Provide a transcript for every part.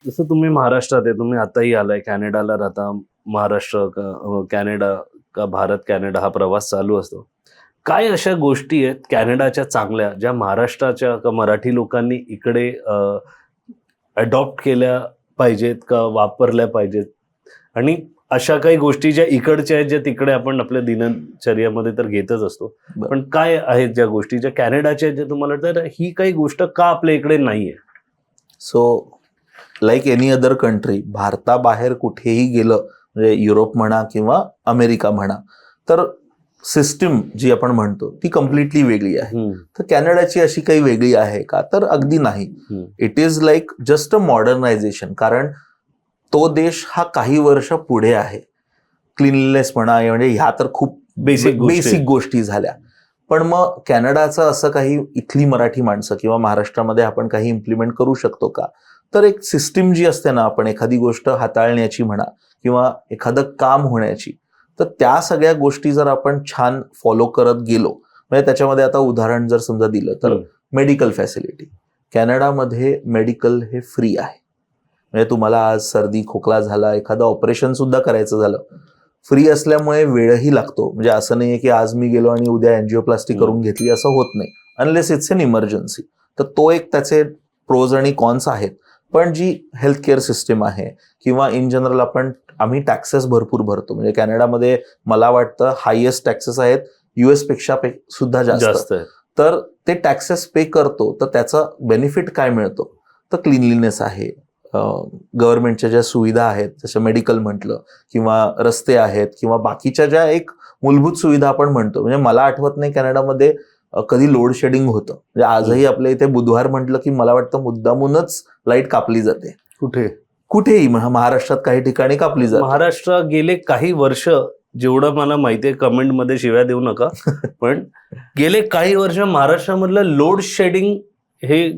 जसं तुम्ही महाराष्ट्रात आहे, तुम्ही आताही आलाय, कॅनडाला राहता. महाराष्ट्र का कॅनडा का भारत कॅनडा हा प्रवास चालू असतो. काय अशा गोष्टी आहेत कॅनडाच्या चांगल्या, ज्या महाराष्ट्राच्या का मराठी लोकांनी इकडे अडॉप्ट केल्या पाहिजेत का वापरल्या पाहिजेत? आणि अशा काही गोष्टी ज्या इकडच्या आहेत, ज्या तिकडे आपण आपल्या दिनचर्येमध्ये तर घेतच असतो. बरं. पण काय आहेत ज्या गोष्टी ज्या कॅनडाच्या आहेत, ज्या तुम्हाला वाटतं ही काही गोष्ट का आपल्या इकडे नाहीये? So like any other country, भारताबाहेर कुठेही गेलं म्हणजे युरोप म्हणा किंवा अमेरिका म्हणा, तर सिस्टीम जी आपण म्हणतो ती कम्प्लिटली वेगळी आहे. तर कॅनडाची अशी काही वेगळी आहे का? तर अगदी नाही. It is like just a modernisation. कारण तो देश हा काही वर्ष पुढे आहे. क्लिनलीनेस म्हणा, म्हणजे ह्या तर खूप बेसिक गोष्टी झाल्या. पण मग कॅनडाचं असं काही इथली मराठी माणसं किंवा महाराष्ट्रामध्ये आपण काही इम्प्लिमेंट करू शकतो का? तर एक सिस्टीम जी असते ना, आपण एखादी गोष्ट हाताळण्याची म्हणा किंवा एखादं काम होण्याची, तर त्या सगळ्या गोष्टी जर आपण छान फॉलो करत गेलो, म्हणजे त्याच्यामध्ये आता उदाहरण जर समजा दिलं तर मेडिकल फॅसिलिटी. कॅनडामध्ये मेडिकल हे फ्री आहे. म्हणजे तुम्हाला आज सर्दी खोकला झाला, एखादं ऑपरेशन सुद्धा करायचं झालं, फ्री असल्यामुळे वेळही लागतो. म्हणजे असं नाहीये की आज मी गेलो आणि उद्या एन्जिओप्लास्टी करून घेतली, असं होत नाही, अनलेस इट्स एन इमर्जन्सी. तर तो एक त्याचे प्रोज आणि कॉन्स आहेत. पण जी हेल्थ केअर सिस्टीम आहे किंवा इन जनरल आम्ही टॅक्सेस भरपूर भरतो. म्हणजे कॅनडामध्ये मला वाटतं हायेस्ट टॅक्सेस आहेत US पेक्षा सुद्धा जास्त. तर ते टॅक्सेस पे करतो, तर त्याचा बेनिफिट काय मिळतो? तर क्लिनलीनेस आहे, गव्हर्नमेंटच्या ज्या सुविधा आहेत जसं मेडिकल म्हटलं किंवा रस्ते आहेत किंवा बाकीच्या ज्या एक मूलभूत सुविधा आपण म्हणतो. म्हणजे मला आठवत नाही कॅनडामध्ये कधी लोड शेडिंग होतं. म्हणजे आजही आपल्या इथे बुधवार म्हटलं की मला वाटतं मुद्दामूनच लाईट कापली जाते. कुठेही महाराष्ट्रात काही ठिकाणी कापली जाते. महाराष्ट्र गेले काही वर्ष, जेवढं मला माहितीये, कमेंटमध्ये शिव्या देऊ नका, पण गेले काही वर्ष महाराष्ट्रामधलं लोड शेडिंग हे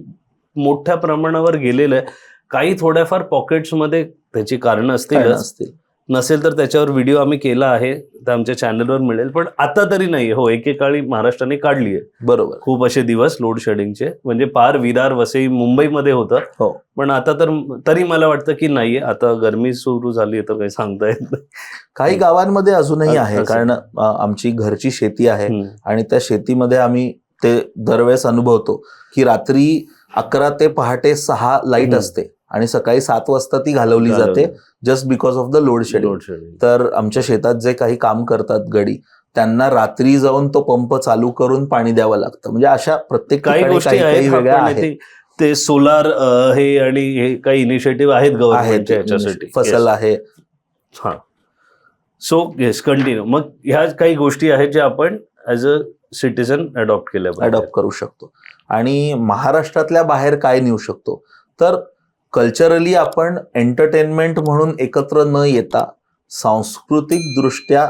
मोठ्या प्रमाणावर गेलेलं आहे. काही थोड्याफार पॉकेट्समध्ये त्याची कारणं असतील, नसेल तर त्याच्यावर व्हिडिओ आम्ही केला आहे, तर आमच्या चॅनलवर मिळेल. पण आता तरी नाही हो, एकेकाळी महाराष्ट्राने काढली आहे. बरोबर, खूप असे दिवस लोड शेडिंगचे, म्हणजे पार विरार वसई मुंबईमध्ये होतं. हो. पण आता तर तरी मला वाटतं की नाहीये. आता गरमी सुरू झाली आहे, तर काही सांगता येत नाही. काही गावांमध्ये अजूनही आहे, कारण आमची घरची शेती आहे आणि त्या शेतीमध्ये आम्ही ते दरवेळेस अनुभवतो की रात्री 11 ते पहाटे 6 लाईट असते आणि सकाळी 7 वाजता ती घालवली जाते, just because of the load shedding. तर आमच्या शेतात जे काही काम करतात गडी, त्यांना रात्री जाऊन तो पंप चालू करून पाणी द्यावं लागतं. म्हणजे अशा प्रत्येक काही गोष्टी वेगळ्या आहेत. ते सोलार हे आणि हे काही इनिशिएटिव्ह आहेत गव्हर्नमेंटच्या याच्यासाठी. फसल आहे. हा, सो येस, कंटिन्यू. मग ह्या काही गोष्टी आहेत ज्या आपण ऍज अ सिटीजन अडॉप्ट करू शकतो. आणि महाराष्ट्रातल्या बाहेर काय नेऊ शकतो? तर कल्चरली आपण एंटरटेनमेंट म्हणून एकत्र न येता सांस्कृतिक दृष्ट्या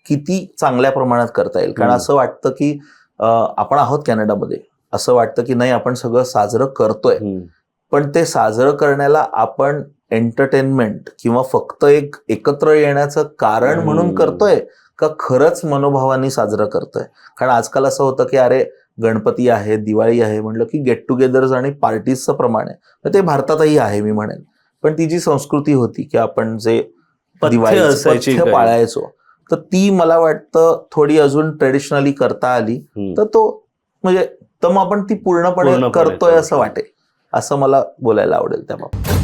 किती चांगल्या प्रमाणात करता येईल. कारण असं वाटतं की आपण आहोत कॅनडामध्ये, असं वाटतं की नाही आपण सगळं साजरं करतोय, पण ते साजरं करण्याला आपण एंटरटेनमेंट किंवा फक्त एक एकत्र येण्याचं कारण म्हणून करतोय का खरंच मनोभावानी साजरं करतोय? कारण आजकाल असं होतं की अरे गणपती आहे, दिवाळी आहे म्हटलं की गेट टुगेदर्स आणि पार्टीजचं प्रमाण आहे. तर ते भारतातही आहे मी म्हणेन. पण ती जी संस्कृती होती की आपण जे दिवाळी पाळायचो, तर ती मला वाटतं थोडी अजून ट्रेडिशनली करता आली, तर तो म्हणजे तर मग आपण ती पूर्णपणे करतोय असं वाटेल, असं मला बोलायला आवडेल त्या बाबतीत.